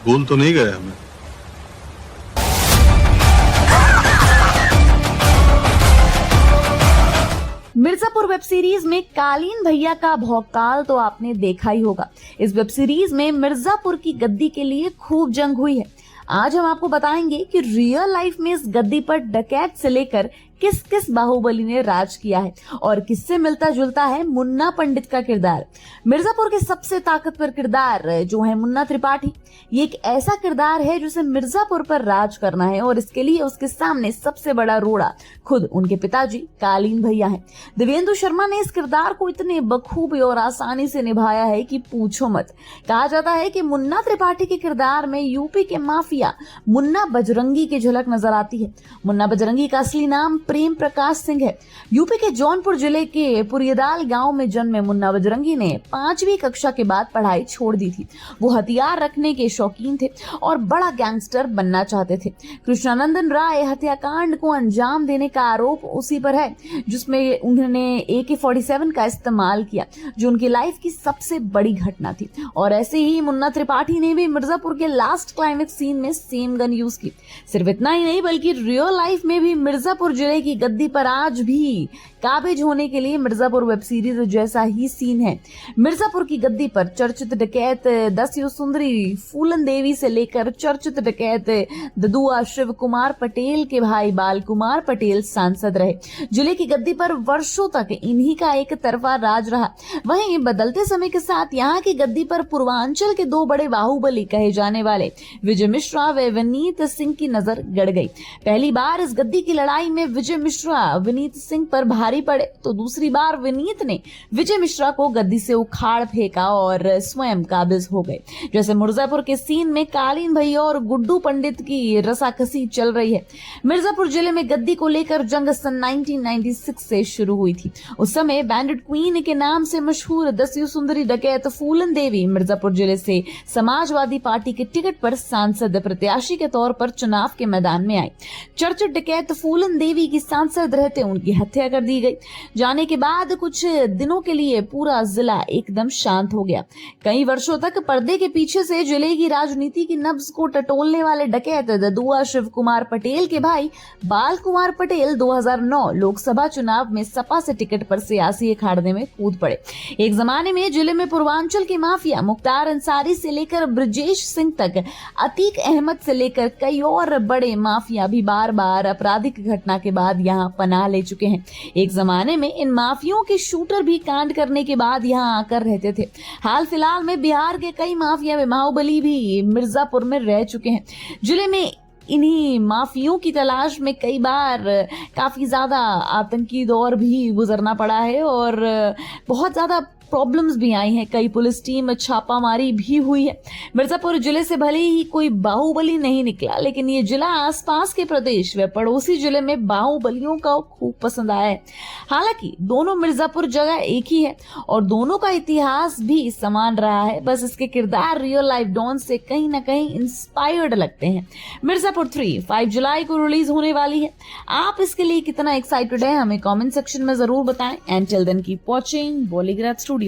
भूल तो नहीं गया मैं। मिर्जापुर वेब सीरीज में कालीन भैया का भौकाल तो आपने देखा ही होगा। इस वेब सीरीज में मिर्जापुर की गद्दी के लिए खूब जंग हुई है। आज हम आपको बताएंगे कि रियल लाइफ में इस गद्दी पर डकैत से लेकर किस किस बाहुबली ने राज किया है और किससे मिलता जुलता है मुन्ना पंडित का किरदार। मिर्जापुर के सबसे ताकतवर किरदार जो है मुन्ना त्रिपाठी, ये एक ऐसा किरदार है जिसे मिर्जापुर पर राज करना है और इसके लिए उसके सामने सबसे बड़ा रोड़ा खुद उनके पिताजी कालीन भैया हैं। देवेंदु शर्मा ने इस किरदार को इतने बखूबी और आसानी से निभाया है कि पूछो मत। कहा जाता है कि मुन्ना त्रिपाठी के किरदार में यूपी के माफिया मुन्ना बजरंगी की झलक नजर आती है। मुन्ना बजरंगी का असली नाम प्रेम प्रकाश सिंह है। यूपी के जौनपुर जिले के पुरियदाल गांव में जन्मे मुन्ना बजरंगी ने 5वीं कक्षा के बाद पढ़ाई छोड़ दी थी। वो हथियार रखने के शौकीन थे और बड़ा गैंगस्टर बनना चाहते थे। कृष्णानंदन राय हत्याकांड को अंजाम देने का आरोप उसी पर है, जिसमें उन्होंने AK-47 का इस्तेमाल किया, जो उनकी लाइफ की सबसे बड़ी घटना थी। और ऐसे ही मुन्ना त्रिपाठी ने भी मिर्जापुर के लास्ट क्लाइमेक्स सीन में सेम गन यूज की। सिर्फ इतना ही नहीं बल्कि रियल लाइफ में भी मिर्जापुर जिले की गद्दी पर आज भी काबिज होने के लिए मिर्जापुर वेब सीरीज जैसा ही सीन है। मिर्जापुर की गद्दी पर चर्चित डकैत दस्यु सुंदरी फूलन देवी से लेकर चर्चित डकैत ददुआ शिव कुमार पटेल के भाई बाल कुमार पटेल सांसद रहे। जिले की गद्दी पर वर्षों तक इन्हीं का एक तरफा राज रहा। वहीं बदलते समय के साथ यहाँ की गद्दी पर पूर्वांचल के 2 बड़े बाहुबली कहे जाने वाले विजय मिश्रा व विनीत सिंह की नजर गड़ गई। पहली बार इस गद्दी की लड़ाई में विजय मिश्रा विनीत सिंह पर भारी पड़े तो दूसरी बार विनीत ने विजय मिश्रा को गद्दी से उखाड़ फेंका और स्वयं काबिज हो गए। जैसे मिर्जापुर के सीन में कालीन भैया और गुड्डू पंडित की रसाकसी चल रही है। मिर्जापुर जिले में गद्दी को लेकर जंग सन 1996 से शुरू हुई थी। उस समय बैंडेड क्वीन के नाम से मशहूर दस्यु सुंदरी डकैत फूलन देवी मिर्जापुर जिले से समाजवादी पार्टी के टिकट पर सांसद प्रत्याशी के तौर पर चुनाव के मैदान में आई। चर्चित डकैत फूलन देवी की सांसद रहते उनकी हत्या कर दी गई। जाने के बाद कुछ दिनों के लिए पूरा जिला एकदम शांत हो गया। कई वर्षों तक पर्दे के पीछे से जिले की राजनीति की नब्ज को टटोलने वाले डकैत ददुआ शिव कुमार पटेल के भाई बाल कुमार पटेल 2009 लोकसभा चुनाव में सपा से टिकट पर सियासी अखाड़े में कूद पड़े। एक जमाने में जिले में पूर्वांचल के माफिया मुख्तार अंसारी से लेकर ब्रजेश सिंह तक, अतीक अहमद से लेकर कई और बड़े माफिया भी बार बार आपराधिक घटना के बाद यहाँ पनाह ले चुके हैं। एक जमाने में इन माफियों के शूटर भी कांड करने के बाद यहाँ आकर रहते थे। हाल फिलहाल में बिहार के कई माफिया बाहुबली भी मिर्जापुर में रह चुके हैं। जिले में इन्हीं माफियों की तलाश में कई बार काफी ज्यादा आतंकी दौर भी गुजरना पड़ा है और बहुत ज्यादा प्रॉब्लम्स भी आई हैं। कई पुलिस टीम छापामारी भी हुई है। मिर्जापुर जिले से भले ही कोई बाहुबली नहीं निकला, लेकिन ये जिला आसपास के प्रदेश व पड़ोसी जिले में बाहुबलियों का खूब पसंद आया है। हालांकि दोनों मिर्जापुर जगह एक ही है और दोनों का इतिहास भी समान रहा है, बस इसके किरदार रियल लाइफ डॉन से कहीं ना कहीं इंस्पायर्ड लगते हैं। मिर्जापुर 3 5 जुलाई को रिलीज होने वाली है। आप इसके लिए कितना एक्साइटेड है हमें कॉमेंट सेक्शन में जरूर बताएं। And till then keep watching Bolligraph studios.